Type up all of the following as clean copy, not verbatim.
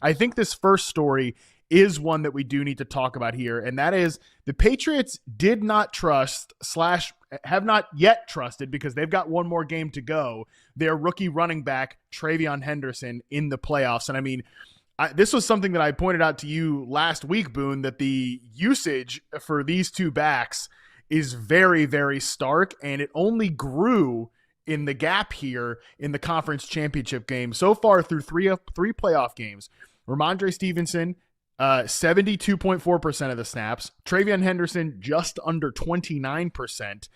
I think this first story is one that we do need to talk about here, and that is the Patriots did not trust / have not yet trusted, because they've got one more game to go, their rookie running back TreVeyon Henderson in the playoffs. And I mean, this was something that I pointed out to you last week, Boone, that the usage for these two backs is very, very stark, and it only grew in the gap here in the conference championship game. So far through three playoff games, Ramondre Stevenson, 72.4% of the snaps. TreVeyon Henderson, just under 29%.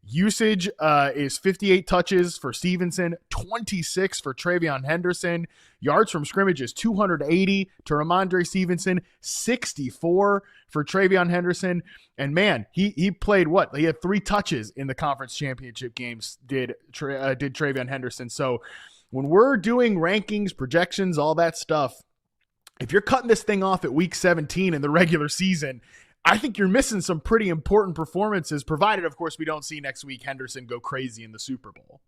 Usage is 58 touches for Stevenson, 26 for TreVeyon Henderson. Yards from scrimmage is 280 to Ramondre Stevenson, 64 for TreVeyon Henderson. And man, he played what? He had 3 touches in the conference championship games, did TreVeyon Henderson. So when we're doing rankings, projections, all that stuff, if you're cutting this thing off at week 17 in the regular season, I think you're missing some pretty important performances, provided, of course, we don't see next week Henderson go crazy in the Super Bowl.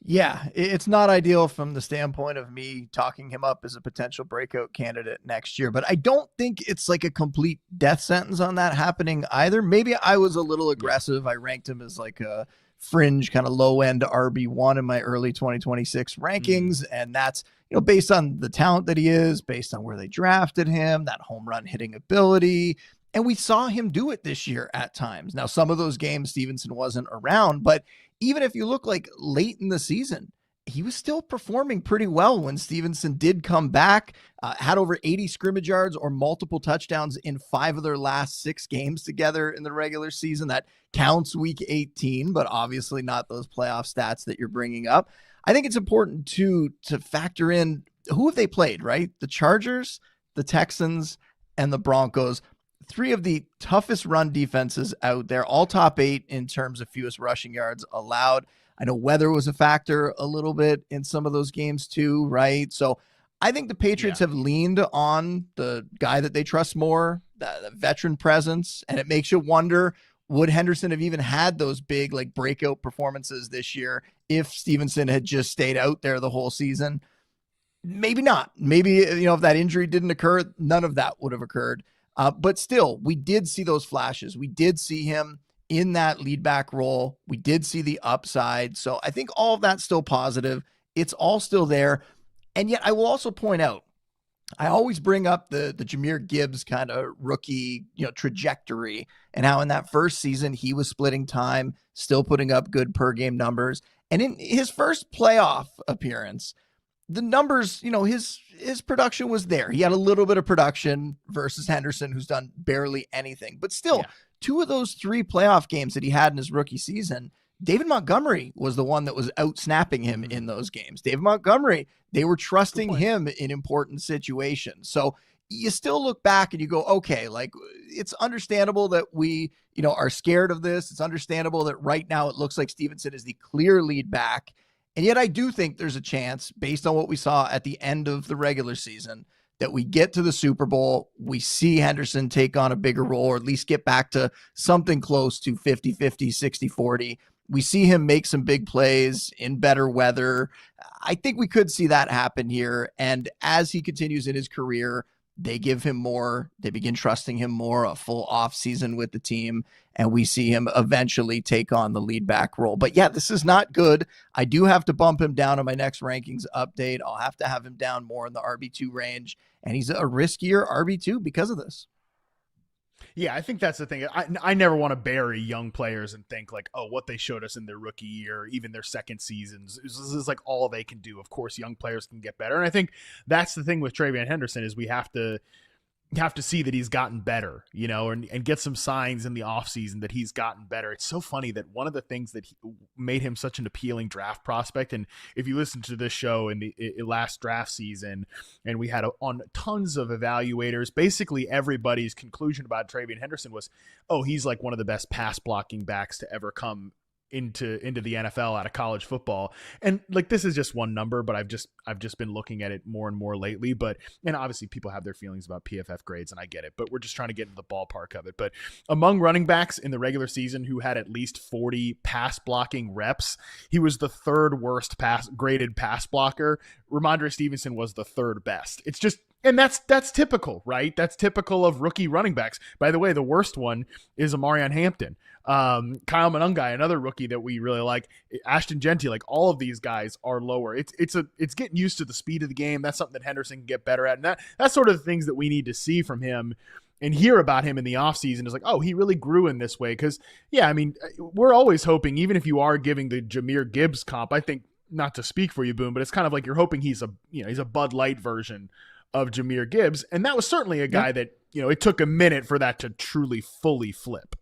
Yeah, it's not ideal from the standpoint of me talking him up as a potential breakout candidate next year, but I don't think it's like a complete death sentence on that happening either. Maybe I was a little aggressive. I ranked him as like a fringe kind of low end RB1 in my early 2026 rankings. And that's, based on the talent that he is, based on where they drafted him, that home run hitting ability. And we saw him do it this year at times. Now, some of those games Stevenson wasn't around, but even if you look like late in the season, he was still performing pretty well when Stevenson did come back, had over 80 scrimmage yards or multiple touchdowns in 5 of their last 6 games together in the regular season. That counts week 18, but obviously not those playoff stats that you're bringing up. I think it's important to factor in who have they played, right? The Chargers, the Texans, and the Broncos. 3 of the toughest run defenses out there, all top 8 in terms of fewest rushing yards allowed. I know weather was a factor a little bit in some of those games too, right? So I think the Patriots have leaned on the guy that they trust more, the veteran presence, and it makes you wonder, would Henderson have even had those big like breakout performances this year if Stevenson had just stayed out there the whole season? Maybe not. Maybe, if that injury didn't occur, none of that would have occurred. But still, we did see those flashes. We did see him in that lead back role. We did see the upside. So I think all of that's still positive. It's all still there. And yet I will also point out, I always bring up the Jahmyr Gibbs kind of rookie, trajectory, and how in that first season he was splitting time, still putting up good per game numbers. And in his first playoff appearance, the numbers, his production was there. He had a little bit of production versus Henderson, who's done barely anything, but still 2 of those 3 playoff games that he had in his rookie season, David Montgomery was the one that was out snapping him in those games. David Montgomery, they were trusting him in important situations. So you still look back and you go, okay, like it's understandable that we, are scared of this. It's understandable that right now it looks like Stevenson is the clear lead back. And yet I do think there's a chance, based on what we saw at the end of the regular season, that we get to the Super Bowl, we see Henderson take on a bigger role, or at least get back to something close to 50-50, 60-40. We see him make some big plays in better weather. I think we could see that happen here. And as he continues in his career, they give him more. They begin trusting him more, a full off season with the team, and we see him eventually take on the lead back role. But yeah, this is not good. I do have to bump him down in my next rankings update. I'll have to have him down more in the RB2 range, and he's a riskier RB2 because of this. Yeah, I think that's the thing. I never want to bury young players and think like, oh, what they showed us in their rookie year, even their second seasons, this is like all they can do. Of course, young players can get better. And I think that's the thing with TreVeyon Henderson is we have to see that he's gotten better, and get some signs in the offseason that he's gotten better. It's so funny that one of the things that made him such an appealing draft prospect, and if you listen to this show in the last draft season, and we had on tons of evaluators, basically everybody's conclusion about TreVeyon Henderson was, oh, he's like one of the best pass blocking backs to ever come into the NFL out of college football. And like, this is just one number, but I've just been looking at it more and more lately. But, and obviously people have their feelings about PFF grades, and I get it, but we're just trying to get into the ballpark of it. But among running backs in the regular season who had at least 40 pass blocking reps, he was the third worst graded pass blocker. Ramondre Stevenson was the third best. It's just, and that's typical, right? That's typical of rookie running backs. By the way, the worst one is Amarion Hampton. Kyle Monungai, another rookie that we really like, Ashton Genty, like all of these guys are lower. It's getting used to the speed of the game. That's something that Henderson can get better at. And that's sort of the things that we need to see from him and hear about him in the offseason is like, oh, he really grew in this way. Because, yeah, I mean, we're always hoping, even if you are giving the Jahmyr Gibbs comp, I think, not to speak for you, Boone, but it's kind of like you're hoping he's a Bud Light version of Jahmyr Gibbs. And that was certainly a guy that, it took a minute for that to truly fully flip.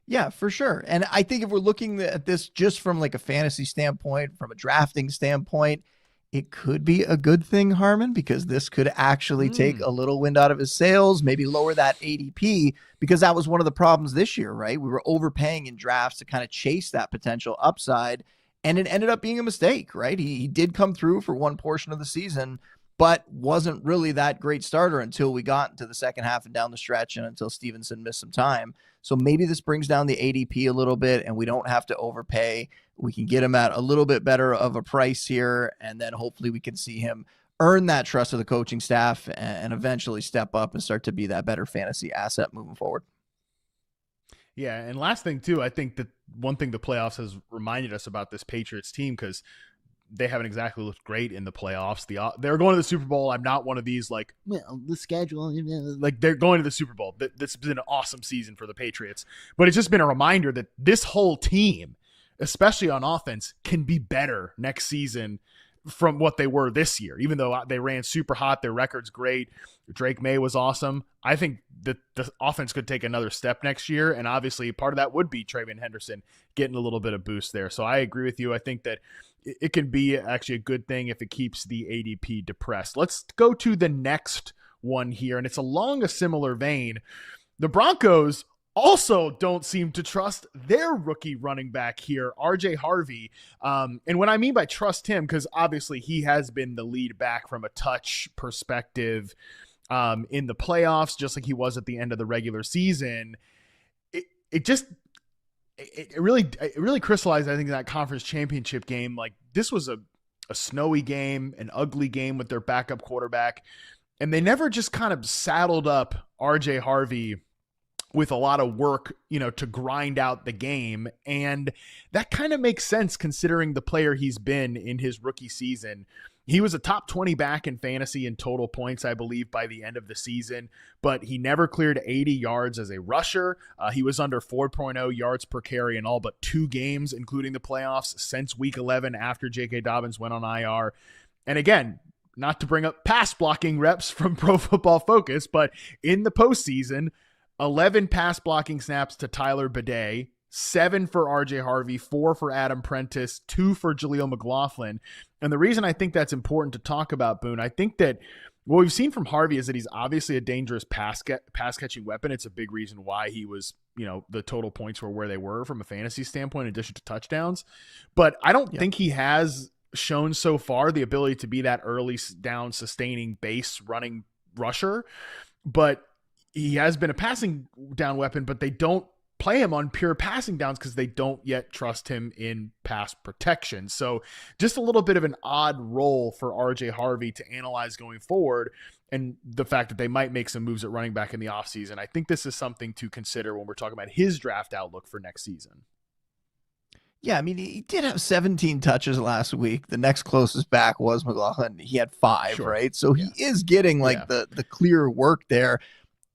Yeah, for sure. And I think if we're looking at this just from like a fantasy standpoint, from a drafting standpoint, it could be a good thing, Harmon, because this could actually take a little wind out of his sails, maybe lower that ADP, because that was one of the problems this year, right? We were overpaying in drafts to kind of chase that potential upside, and it ended up being a mistake, right? He did come through for one portion of the season, but wasn't really that great starter until we got into the second half and down the stretch and until Stevenson missed some time. So maybe this brings down the ADP a little bit and we don't have to overpay. We can get him at a little bit better of a price here, and then hopefully we can see him earn that trust of the coaching staff and eventually step up and start to be that better fantasy asset moving forward. Yeah, and last thing too, I think that one thing the playoffs has reminded us about this Patriots team, because they haven't exactly looked great in the playoffs. They're going to the Super Bowl. I'm not one of these like, well, the schedule, like they're going to the Super Bowl. This has been an awesome season for the Patriots, but it's just been a reminder that this whole team, especially on offense, can be better next season from what they were this year. Even though they ran super hot, their record's great. Drake May was awesome. I think that the offense could take another step next year, and obviously part of that would be TreVeyon Henderson getting a little bit of boost there. So I agree with you. I think that it can be actually a good thing if it keeps the ADP depressed. Let's go to the next one here, and it's along a similar vein. The Broncos also don't seem to trust their rookie running back here, RJ Harvey. And what I mean by trust him, because obviously he has been the lead back from a touch perspective in the playoffs, just like he was at the end of the regular season. It really crystallized, I think, that conference championship game. Like, this was a snowy game, an ugly game with their backup quarterback, and they never just kind of saddled up RJ Harvey with a lot of work, to grind out the game. And that kind of makes sense considering the player he's been in his rookie season. He was a top 20 back in fantasy in total points, I believe, by the end of the season, but he never cleared 80 yards as a rusher. He was under 4.0 yards per carry in all but 2 games, including the playoffs, since week 11 after J.K. Dobbins went on IR. And again, not to bring up pass blocking reps from Pro Football Focus, but in the postseason, 11 pass blocking snaps to Tyler Bidet, 7 for RJ Harvey, 4 for Adam Prentice, 2 for Jaleel McLaughlin. And the reason I think that's important to talk about, Boone, I think that what we've seen from Harvey is that he's obviously a dangerous pass catching weapon. It's a big reason why he was, the total points were where they were from a fantasy standpoint, in addition to touchdowns. But I don't think he has shown so far the ability to be that early down sustaining base running rusher. But he has been a passing down weapon, but they don't play him on pure passing downs because they don't yet trust him in pass protection. So just a little bit of an odd role for RJ Harvey to analyze going forward. And the fact that they might make some moves at running back in the offseason, I think this is something to consider when we're talking about his draft outlook for next season. Yeah, I mean, he did have 17 touches last week. The next closest back was McLaughlin. He had 5, right? So he is getting the clear work there.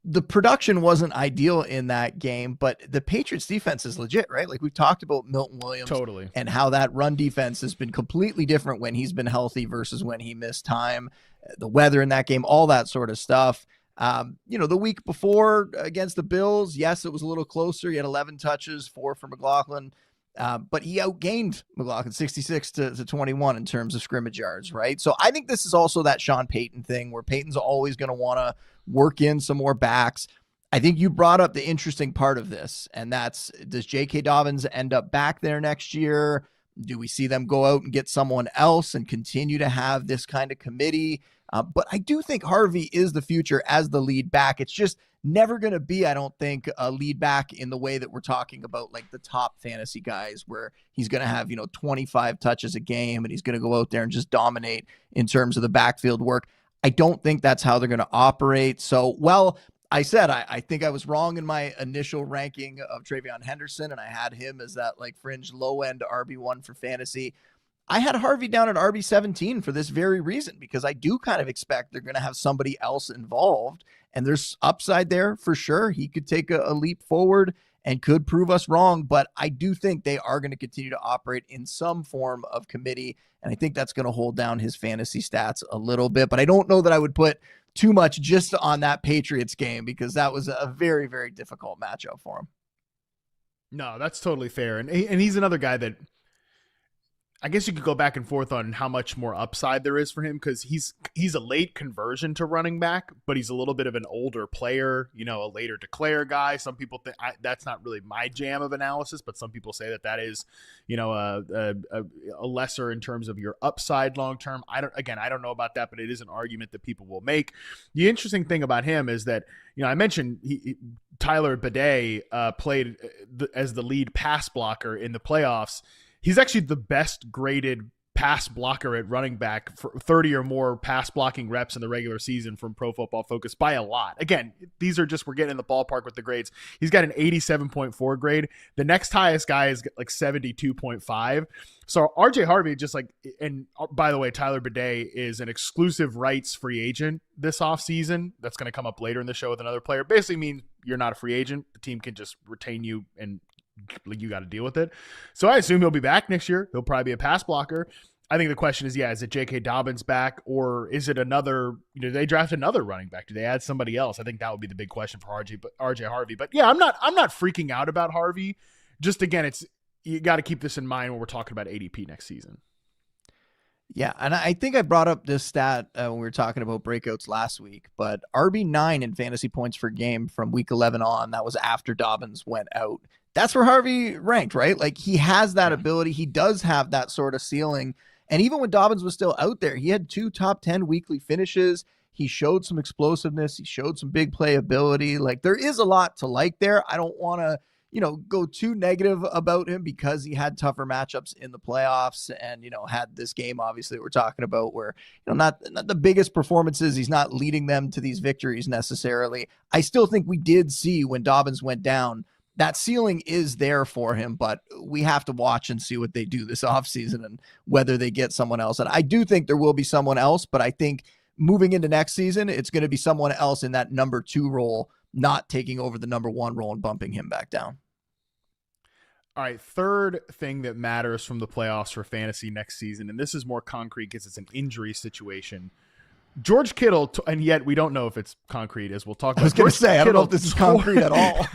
The production wasn't ideal in that game, but the Patriots defense is legit, right? Like, we've talked about Milton Williams and how that run defense has been completely different when he's been healthy versus when he missed time, the weather in that game, all that sort of stuff. The week before against the Bills, yes, it was a little closer. He had 11 touches, 4 for McLaughlin. But he outgained McLaughlin 66 to 21 in terms of scrimmage yards, right? So I think this is also that Sean Payton thing where Payton's always going to want to work in some more backs. I think you brought up the interesting part of this, and that's, does J.K. Dobbins end up back there next year? Do we see them go out and get someone else and continue to have this kind of committee? But I do think Harvey is the future as the lead back. It's just never going to be, I don't think, a lead back in the way that we're talking about like the top fantasy guys, where he's going to have, 25 touches a game and he's going to go out there and just dominate in terms of the backfield work. I don't think that's how they're going to operate. So, I said, I think I was wrong in my initial ranking of TreVeyon Henderson, and I had him as that like fringe low end RB1 for fantasy. I had Harvey down at RB17 for this very reason, because I do kind of expect they're going to have somebody else involved, and there's upside there for sure. He could take a leap forward and could prove us wrong, but I do think they are going to continue to operate in some form of committee, and I think that's going to hold down his fantasy stats a little bit. But I don't know that I would put too much just on that Patriots game, because that was a very, very difficult matchup for him. No, that's totally fair. And he's another guy that I guess you could go back and forth on how much more upside there is for him, because he's a late conversion to running back, but he's a little bit of an older player, a later declare guy. Some people think that's not really my jam of analysis, but some people say that is, a lesser in terms of your upside long term. I don't know about that, but it is an argument that people will make. The interesting thing about him is that, I mentioned Tyler Bidet played as the lead pass blocker in the playoffs. He's actually the best graded pass blocker at running back for 30 or more pass blocking reps in the regular season from Pro Football Focus by a lot. Again, these are just, we're getting in the ballpark with the grades. He's got an 87.4 grade. The next highest guy is like 72.5. So RJ Harvey and by the way, Tyler Bidet is an exclusive rights free agent this offseason. That's going to come up later in the show with another player. Basically means you're not a free agent. The team can just retain you and you got to deal with it. So I assume he'll be back next year. He'll probably be a pass blocker. I think the question is, is it J.K. Dobbins back, or is it another, do they draft another running back? Do they add somebody else? I think that would be the big question for RJ Harvey. But yeah, I'm not freaking out about Harvey. Just again, you got to keep this in mind when we're talking about ADP next season. Yeah, and I think I brought up this stat when we were talking about breakouts last week, but RB9 in fantasy points per game from week 11 on, that was after Dobbins went out. That's where Harvey ranked, right? Like, he has that ability. He does have that sort of ceiling. And even when Dobbins was still out there, he had 2 top 10 weekly finishes. He showed some explosiveness. He showed some big playability. Like, there is a lot to like there. I don't want to, go too negative about him, because he had tougher matchups in the playoffs and, had this game, obviously, we're talking about where, not the biggest performances. He's not leading them to these victories necessarily. I still think we did see when Dobbins went down, that ceiling is there for him, but we have to watch and see what they do this offseason and whether they get someone else. And I do think there will be someone else, but I think moving into next season, it's going to be someone else in that number 2 role, not taking over the number 1 role and bumping him back down. All right, third thing that matters from the playoffs for fantasy next season, and this is more concrete because it's an injury situation. George Kittle, and yet we don't know if it's concrete, as we'll talk about. I was going to say, I don't know if this is concrete at all.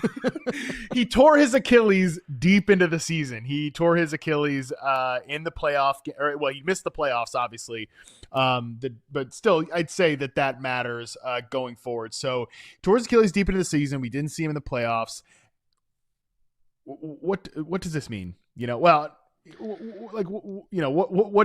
He tore his Achilles deep into the season. He tore his Achilles in the playoff. He missed the playoffs, obviously. But still, I'd say that matters going forward. So, tore his Achilles deep into the season. We didn't see him in the playoffs. What does this mean? What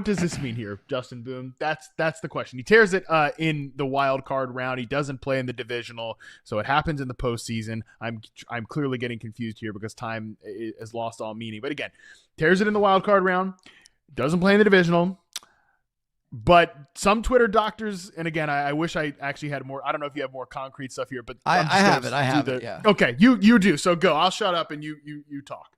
does this mean here, Justin Boone? That's the question. He tears it in the wild card round. He doesn't play in the divisional, so it happens in the postseason. I'm clearly getting confused here because time has lost all meaning. But again, tears it in the wild card round, doesn't play in the divisional. But some Twitter doctors, and again, I wish I actually had more. I don't know if you have more concrete stuff here, but I have it. Yeah. Okay, you do. So go. I'll shut up and you talk.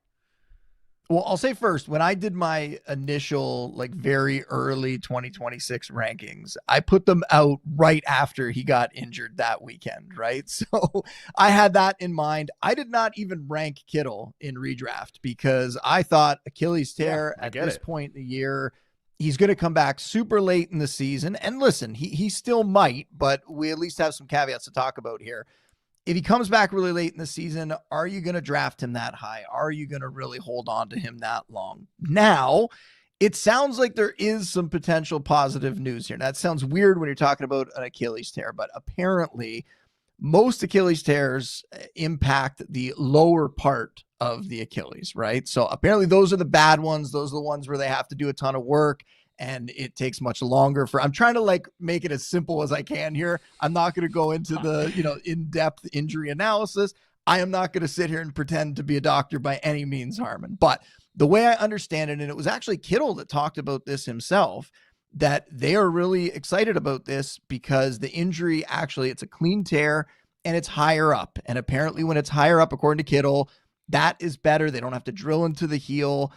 Well, I'll say first, when I did my initial, very early 2026 rankings, I put them out right after he got injured that weekend, right? So I had that in mind. I did not even rank Kittle in redraft because I thought Achilles tear at this point in the year, he's going to come back super late in the season. And listen, he still might, but we at least have some caveats to talk about here. If he comes back really late in the season, are you going to draft him that high? Are you going to really hold on to him that long? Now, it sounds like there is some potential positive news here. Now, that sounds weird when you're talking about an Achilles tear, but apparently most Achilles tears impact the lower part of the Achilles, right? So apparently those are the bad ones. Those are the ones where they have to do a ton of work and it takes much longer I'm trying to like make it as simple as I can here. I'm not going to go into the, in-depth injury analysis. I am not going to sit here and pretend to be a doctor by any means, Harmon. But the way I understand it, and it was actually Kittle that talked about this himself, that they are really excited about this because the injury, actually, it's a clean tear and it's higher up. And apparently when it's higher up, according to Kittle, that is better. They don't have to drill into the heel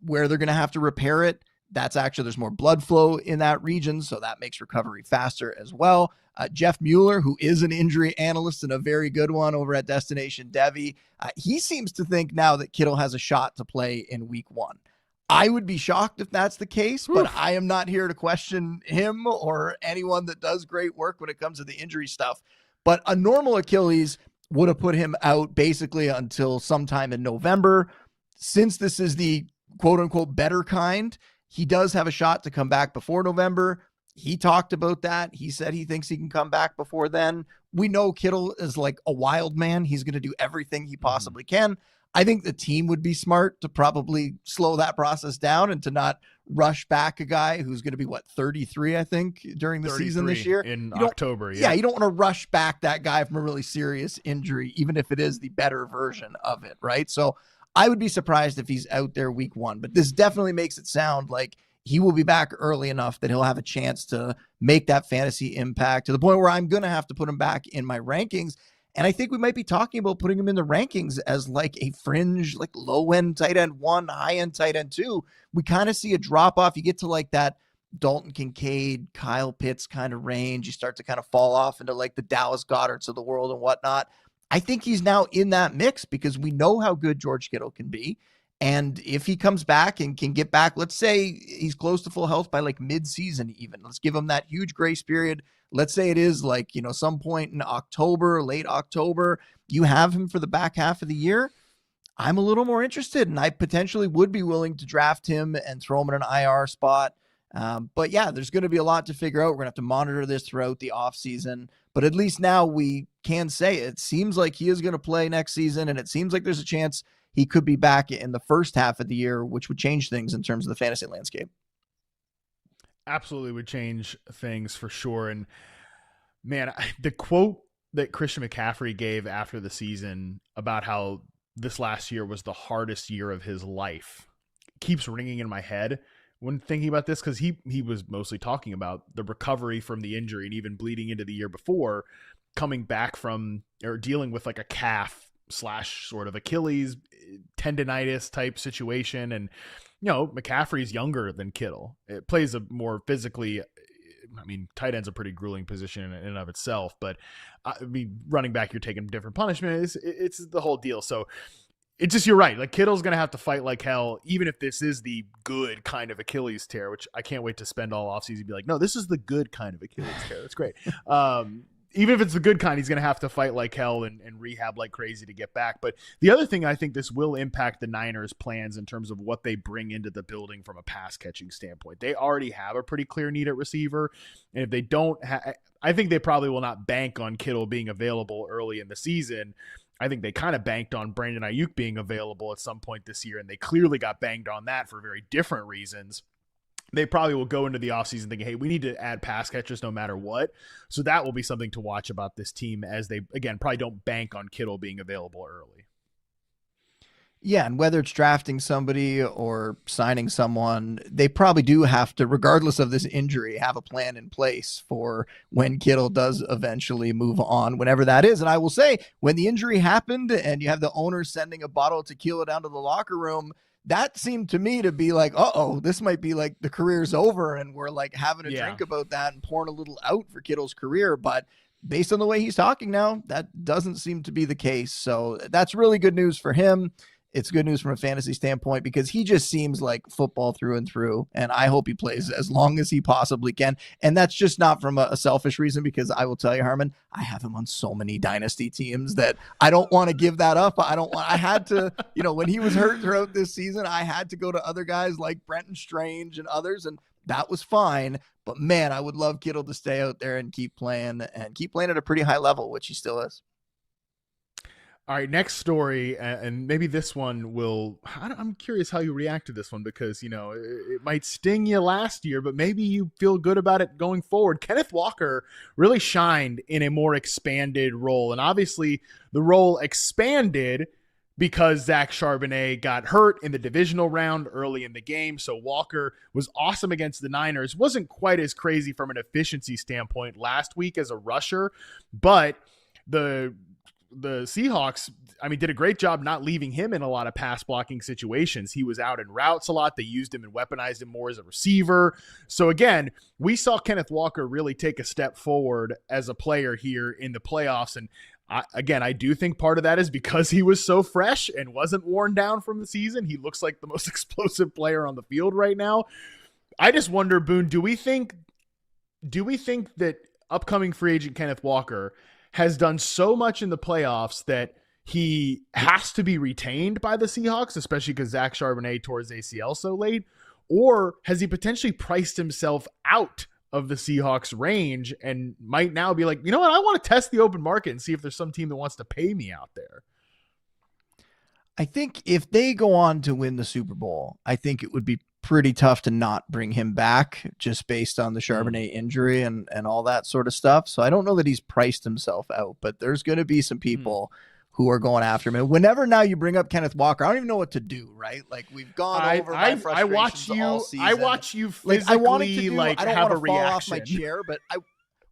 where they're going to have to repair it. That's actually, there's more blood flow in that region, so that makes recovery faster as well. Jeff Mueller, who is an injury analyst and a very good one over at Destination Devy, he seems to think now that Kittle has a shot to play in week 1. I would be shocked if that's the case, but I am not here to question him or anyone that does great work when it comes to the injury stuff. But a normal Achilles would have put him out basically until sometime in November. Since this is the quote-unquote better kind, he does have a shot to come back before November. He talked about that. He said he thinks he can come back before then. We know Kittle is like a wild man. He's going to do everything he possibly can. I think the team would be smart to probably slow that process down and to not rush back a guy who's going to be 33, I think, during the season this year. In October. Yeah, you don't want to rush back that guy from a really serious injury, even if it is the better version of it, right? So I would be surprised if he's out there week 1, but this definitely makes it sound like he will be back early enough that he'll have a chance to make that fantasy impact to the point where I'm going to have to put him back in my rankings. And I think we might be talking about putting him in the rankings as like a fringe, like low end tight end 1, high end tight end 2. We kind of see a drop off. You get to like that Dalton Kincaid, Kyle Pitts kind of range. You start to kind of fall off into like the Dallas Goddards of the world and whatnot. I think he's now in that mix because we know how good George Kittle can be. And if he comes back and can get back, let's say he's close to full health by like mid-season even. Let's give him that huge grace period. Let's say it is like, some point in October, late October, you have him for the back half of the year. I'm a little more interested, and I potentially would be willing to draft him and throw him in an IR spot. But yeah, there's going to be a lot to figure out. We're going to have to monitor this throughout the offseason. But at least now we can say it seems like he is going to play next season, and it seems like there's a chance he could be back in the first half of the year, which would change things in terms of the fantasy landscape. Absolutely would change things for sure. And man, the quote that Christian McCaffrey gave after the season about how this last year was the hardest year of his life keeps ringing in my head when thinking about this, because he was mostly talking about the recovery from the injury and even bleeding into the year before, coming back from or dealing with like a calf / sort of Achilles tendonitis type situation. And, McCaffrey's younger than Kittle. It plays a more physically, tight end's a pretty grueling position in and of itself, but running back, you're taking different punishment. It's the whole deal. So it's just, you're right. Like Kittle's going to have to fight like hell, even if this is the good kind of Achilles tear, which I can't wait to spend all offseason and be like, no, this is the good kind of Achilles tear. That's great. Even if it's the good kind, he's going to have to fight like hell and rehab like crazy to get back. But the other thing, I think this will impact the Niners' plans in terms of what they bring into the building from a pass catching standpoint. They already have a pretty clear need at receiver. And if they don't, I think they probably will not bank on Kittle being available early in the season. I think they kind of banked on Brandon Ayuk being available at some point this year, and they clearly got banged on that for very different reasons. They probably will go into the offseason thinking, hey, we need to add pass catchers no matter what. So that will be something to watch about this team as they, again, probably don't bank on Kittle being available early. Yeah, and whether it's drafting somebody or signing someone, they probably do have to, regardless of this injury, have a plan in place for when Kittle does eventually move on, whenever that is. And I will say, when the injury happened and you have the owner sending a bottle of tequila down to the locker room, that seemed to me to be like, this might be like the career's over, and we're like having a drink about that and pouring a little out for Kittle's career. But based on the way he's talking now, that doesn't seem to be the case. So that's really good news for him. It's good news from a fantasy standpoint because he just seems like football through and through. And I hope he plays as long as he possibly can. And that's just not from a selfish reason, because I will tell you, Harmon, I have him on so many dynasty teams that I don't want to give that up. I had to, when he was hurt throughout this season, I had to go to other guys like Brenton Strange and others. And That was fine. But man, I would love Kittle to stay out there and keep playing at a pretty high level, which he still is. All right, next story, and maybe this one I'm curious how you react to this one because, it might sting you last year, but maybe you feel good about it going forward. Kenneth Walker really shined in a more expanded role, and obviously the role expanded because Zach Charbonnet got hurt in the divisional round early in the game, so Walker was awesome against the Niners. Wasn't quite as crazy from an efficiency standpoint last week as a rusher, but the Seahawks, did a great job not leaving him in a lot of pass blocking situations. He was out in routes a lot. They used him and weaponized him more as a receiver. So again, we saw Kenneth Walker really take a step forward as a player here in the playoffs. And I do think part of that is because he was so fresh and wasn't worn down from the season. He looks like the most explosive player on the field right now. I just wonder, Boone, do we think that upcoming free agent Kenneth Walker has done so much in the playoffs that he has to be retained by the Seahawks, especially because Zach Charbonnet tore his ACL so late? Or has he potentially priced himself out of the Seahawks range and might now be like, you know what, I want to test the open market and see if there's some team that wants to pay me out there? I think if they go on to win the Super Bowl, I think it would be pretty tough to not bring him back just based on the Charbonnet injury and all that sort of stuff. So I don't know that he's priced himself out, but there's going to be some people who are going after him. And whenever now you bring up Kenneth Walker, I don't even know what to do, right? Like we've gone over my frustrations all season. I watch you physically I wanted to do, I don't have want a to fall reaction off my chair, but I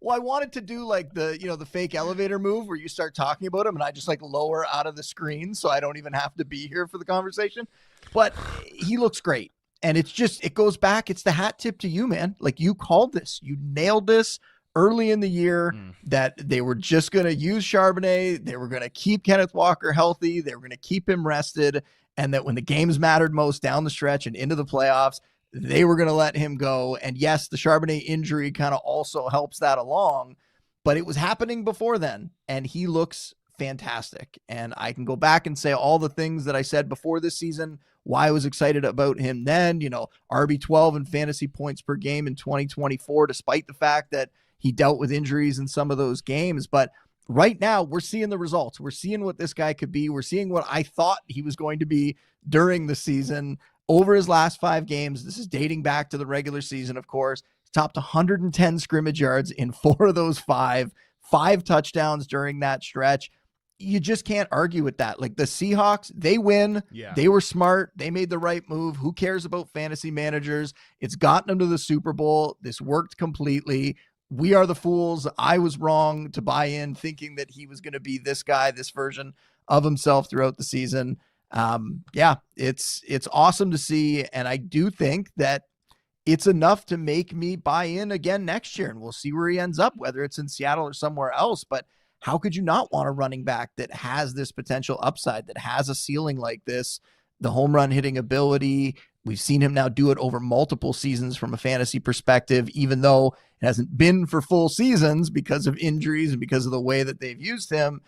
wanted to do like the fake elevator move where you start talking about him and I just like lower out of the screen so I don't even have to be here for the conversation. But he looks great. And it goes back. It's the hat tip to you, man. Like you called this, you nailed this early in the year that they were just going to use Charbonnet. They were going to keep Kenneth Walker healthy. They were going to keep him rested. And that when the games mattered most down the stretch and into the playoffs, they were going to let him go. And yes, the Charbonnet injury kind of also helps that along, but it was happening before then. And he looks fantastic. And I can go back and say all the things that I said before this season, why I was excited about him then, RB12 and fantasy points per game in 2024, despite the fact that he dealt with injuries in some of those games. But right now we're seeing the results. We're seeing what this guy could be. We're seeing what I thought he was going to be during the season over his last 5 games. This is dating back to the regular season, of course. He's topped 110 scrimmage yards in 4 of those 5 touchdowns during that stretch. You just can't argue with that. Like the Seahawks, they win. Yeah. They were smart. They made the right move. Who cares about fantasy managers? It's gotten them to the Super Bowl. This worked completely. We are the fools. I was wrong to buy in thinking that he was going to be this guy, this version of himself throughout the season. It's awesome to see. And I do think that it's enough to make me buy in again next year. And we'll see where he ends up, whether it's in Seattle or somewhere else. But how could you not want a running back that has this potential upside, that has a ceiling like this, the home run hitting ability? We've seen him now do it over multiple seasons from a fantasy perspective, even though it hasn't been for full seasons because of injuries and because of the way that they've used him.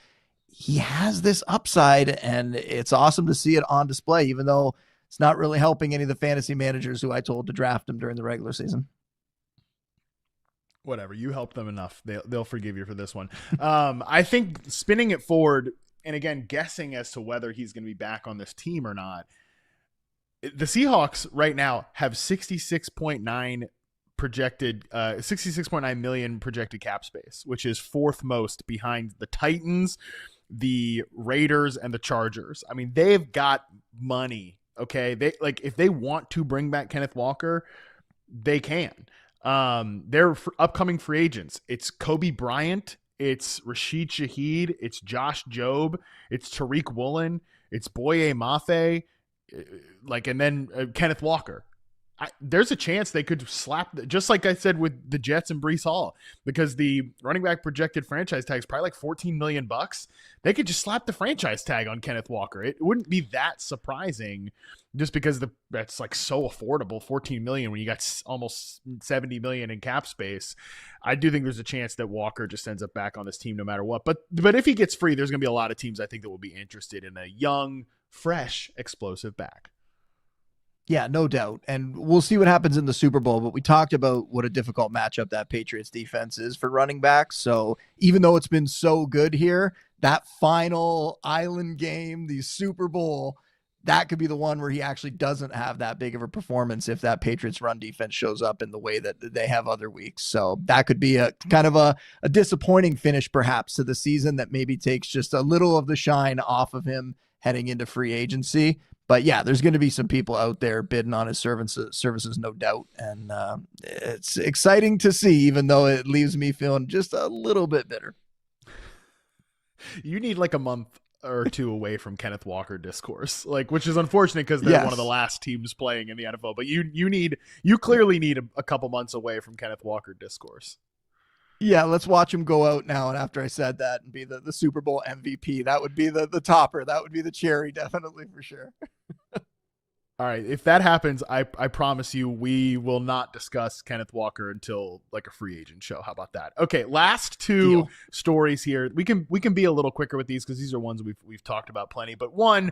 He has this upside, and it's awesome to see it on display, even though it's not really helping any of the fantasy managers who I told to draft him during the regular season. Whatever, you helped them enough. They'll forgive you for this one. I think spinning it forward and again guessing as to whether he's going to be back on this team or not. The Seahawks right now have 66.9 million projected cap space, which is 4th most behind the Titans, the Raiders, and the Chargers. I mean, they've got money. Okay, if they want to bring back Kenneth Walker, they can. They're upcoming free agents. It's Kobe Bryant, it's Rashid Shaheed, it's Josh Jobe, it's Tariq Woolen, it's Boye Mafe, and then Kenneth Walker. There's a chance they could slap, just like I said with the Jets and Breece Hall, because the running back projected franchise tag is probably like $14 million. They could just slap the franchise tag on Kenneth Walker. It wouldn't be that surprising, just because that's like so affordable, $14 million when you got almost $70 million in cap space. I do think there's a chance that Walker just ends up back on this team no matter what. But if he gets free, there's going to be a lot of teams I think that will be interested in a young, fresh, explosive back. Yeah, no doubt. And we'll see what happens in the Super Bowl. But we talked about what a difficult matchup that Patriots defense is for running backs. So even though it's been so good here, that final island game, the Super Bowl, that could be the one where he actually doesn't have that big of a performance if that Patriots run defense shows up in the way that they have other weeks. So that could be a kind of a disappointing finish perhaps to the season that maybe takes just a little of the shine off of him heading into free agency. But yeah, there's going to be some people out there bidding on his services, no doubt. And it's exciting to see, even though it leaves me feeling just a little bit bitter. You need like a month or two away from Kenneth Walker discourse, like, which is unfortunate because they're one of the last teams playing in the NFL. But you clearly need a couple months away from Kenneth Walker discourse. Yeah, let's watch him go out now. And after I said that and be the Super Bowl MVP, that would be the topper. That would be the cherry, definitely, for sure. All right. If that happens, I promise you we will not discuss Kenneth Walker until like a free agent show. How about that? Okay. Last two stories here. We can be a little quicker with these because these are ones we've talked about plenty. But one,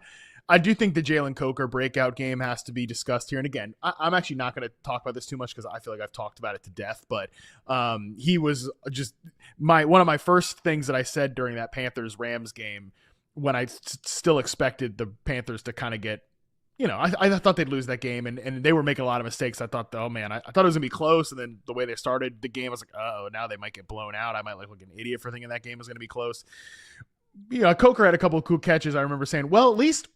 I do think the Jalen Coker breakout game has to be discussed here. And again, I'm actually not going to talk about this too much because I feel like I've talked about it to death. But he was just one of my first things that I said during that Panthers-Rams game when I still expected the Panthers to kind of get, I thought they'd lose that game, and they were making a lot of mistakes. I thought, oh man, I thought it was gonna be close, and then the way they started the game, I was like, oh, now they might get blown out. I might look like an idiot for thinking that game was gonna be close. Coker had a couple of cool catches. I remember saying, well, at least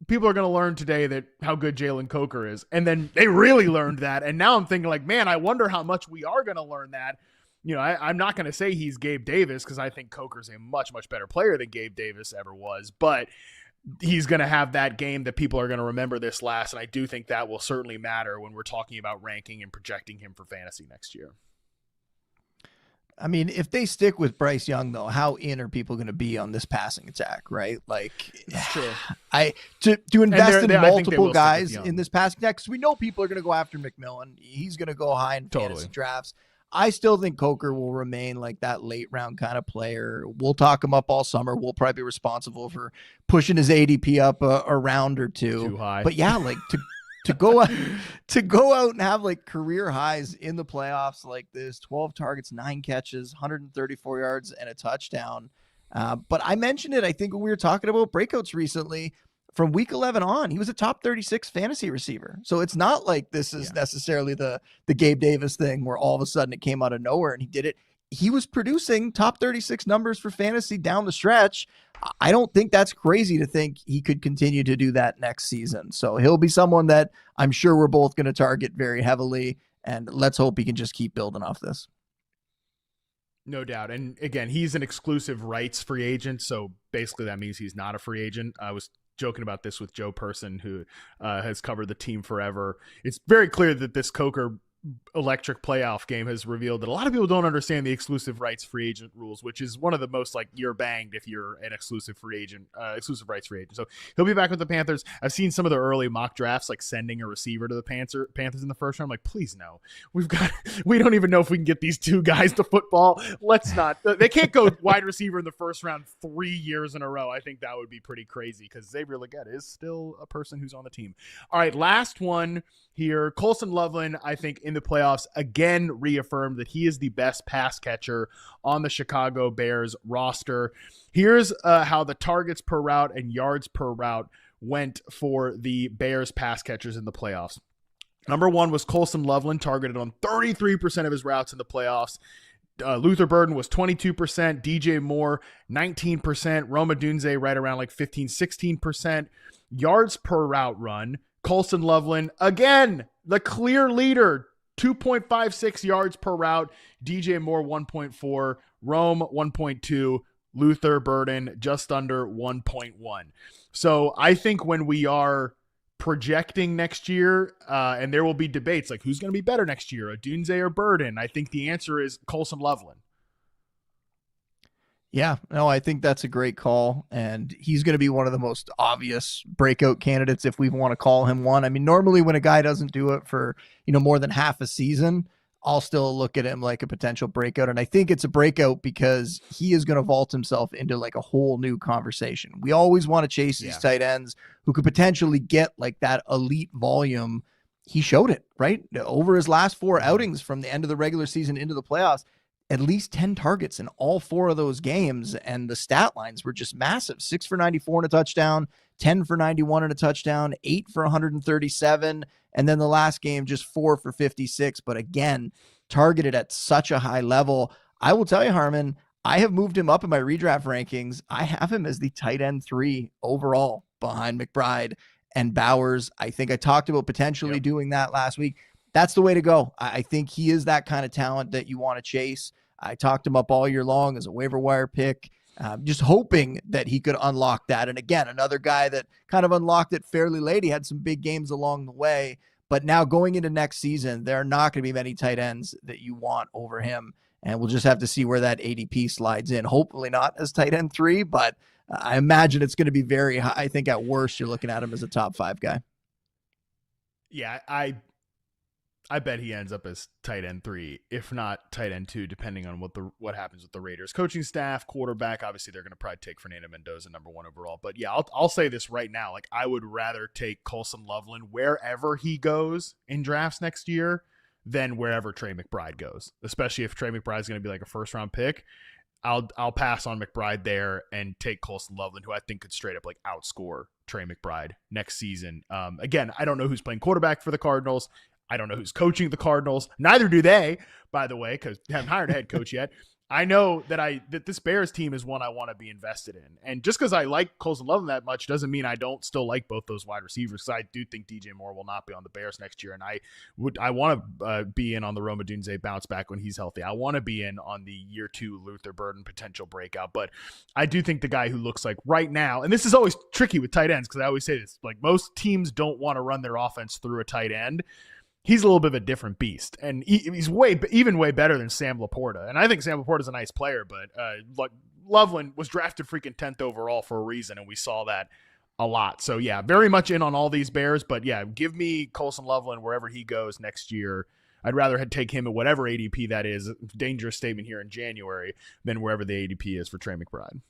people are gonna learn today that how good Jalen Coker is, and then they really learned that. And now I'm thinking, like, man, I wonder how much we are gonna learn that. I'm not gonna say he's Gabe Davis because I think Coker's a much, much better player than Gabe Davis ever was, but he's going to have that game that people are going to remember this last. And I do think that will certainly matter when we're talking about ranking and projecting him for fantasy next year. I mean, if they stick with Bryce Young, though, how in are people going to be on this passing attack, right? Like, that's true. To invest in multiple guys in this passing attack, because we know people are going to go after McMillan. He's going to go high in fantasy drafts. I still think Coker will remain like that late round kind of player. We'll talk him up all summer. We'll probably be responsible for pushing his ADP up a round or two. Too high. But yeah, like to go out and have like career highs in the playoffs like this, 12 targets, 9 catches, 134 yards, and a touchdown. But I mentioned it, I think, when we were talking about breakouts recently. From week 11 on, he was a top 36 fantasy receiver. So it's not like this is necessarily the Gabe Davis thing where all of a sudden it came out of nowhere and he did it. He was producing top 36 numbers for fantasy down the stretch. I don't think that's crazy to think he could continue to do that next season. So he'll be someone that I'm sure we're both going to target very heavily. And let's hope he can just keep building off this. No doubt. And again, he's an exclusive rights free agent. So basically that means he's not a free agent. I was joking about this with Joe Person, who has covered the team forever. It's very clear that this Coker electric playoff game has revealed that a lot of people don't understand the exclusive rights free agent rules, which is one of the most like you're banged if you're an exclusive rights free agent. So he'll be back with the Panthers. I've seen some of the early mock drafts, like sending a receiver to the Panthers in the first round. I'm like, please no, we don't even know if we can get these two guys to football. Let's not, they can't go wide receiver in the first round 3 years in a row. I think that would be pretty crazy because Xavier Legette is still a person who's on the team. All right. Last one here. Colston Loveland, I think in the playoffs again reaffirmed that he is the best pass catcher on the Chicago Bears roster. Here's how the targets per route and yards per route went for the Bears pass catchers in the playoffs. Number 1 was Colston Loveland, targeted on 33% of his routes in the playoffs. Luther Burden was 22%, DJ Moore 19%, Roma Dunze right around like 15-16%. Yards per route run, Colston Loveland, again, the clear leader, 2.56 yards per route. DJ Moore, 1.4. Rome, 1.2. Luther Burden, just under 1.1. So I think when we are projecting next year, and there will be debates like who's going to be better next year, Odunze or Burden, I think the answer is Colston Loveland. Yeah, no, I think that's a great call, and he's going to be one of the most obvious breakout candidates if we want to call him one. I mean, normally when a guy doesn't do it for, more than half a season, I'll still look at him like a potential breakout. And I think it's a breakout because he is going to vault himself into like a whole new conversation. We always want to chase these tight ends who could potentially get like that elite volume. He showed it, right? Over his last 4 outings from the end of the regular season into the playoffs, at least 10 targets in all 4 of those games. And the stat lines were just massive. 6 for 94 and a touchdown, 10 for 91 and a touchdown, 8 for 137. And then the last game, just 4 for 56. But again, targeted at such a high level. I will tell you, Harmon, I have moved him up in my redraft rankings. I have him as the tight end 3 overall behind McBride and Bowers. I think I talked about potentially doing that last week. That's the way to go. I think he is that kind of talent that you want to chase. I talked him up all year long as a waiver wire pick, just hoping that he could unlock that. And again, another guy that kind of unlocked it fairly late. He had some big games along the way, but now going into next season, there are not going to be many tight ends that you want over him. And we'll just have to see where that ADP slides in. Hopefully not as tight end 3, but I imagine it's going to be very high. I think at worst, you're looking at him as a top 5 guy. Yeah, I bet he ends up as tight end 3, if not tight end 2, depending on what happens with the Raiders coaching staff, quarterback. Obviously, they're going to probably take Fernando Mendoza number 1 overall. But yeah, I'll say this right now. Like, I would rather take Colston Loveland wherever he goes in drafts next year than wherever Trey McBride goes, especially if Trey McBride is going to be like a first-round pick. I'll pass on McBride there and take Colston Loveland, who I think could straight up like outscore Trey McBride next season. Again, I don't know who's playing quarterback for the Cardinals. I don't know who's coaching the Cardinals. Neither do they, by the way, because they haven't hired a head coach yet. I know that this Bears team is one I want to be invested in. And just because I like Colston Loveland that much doesn't mean I don't still like both those wide receivers. Because I do think DJ Moore will not be on the Bears next year. And I want to be in on the Roma Dunze bounce back when he's healthy. I want to be in on the year 2 Luther Burden potential breakout. But I do think the guy who looks like right now, and this is always tricky with tight ends because I always say this, like most teams don't want to run their offense through a tight end. He's a little bit of a different beast, and he's way better than Sam Laporta. And I think Sam Laporta's a nice player, but Loveland was drafted freaking 10th overall for a reason, and we saw that a lot. So yeah, very much in on all these Bears, but yeah, give me Colston Loveland wherever he goes next year. I'd rather take him at whatever ADP that is, dangerous statement here in January, than wherever the ADP is for Trey McBride.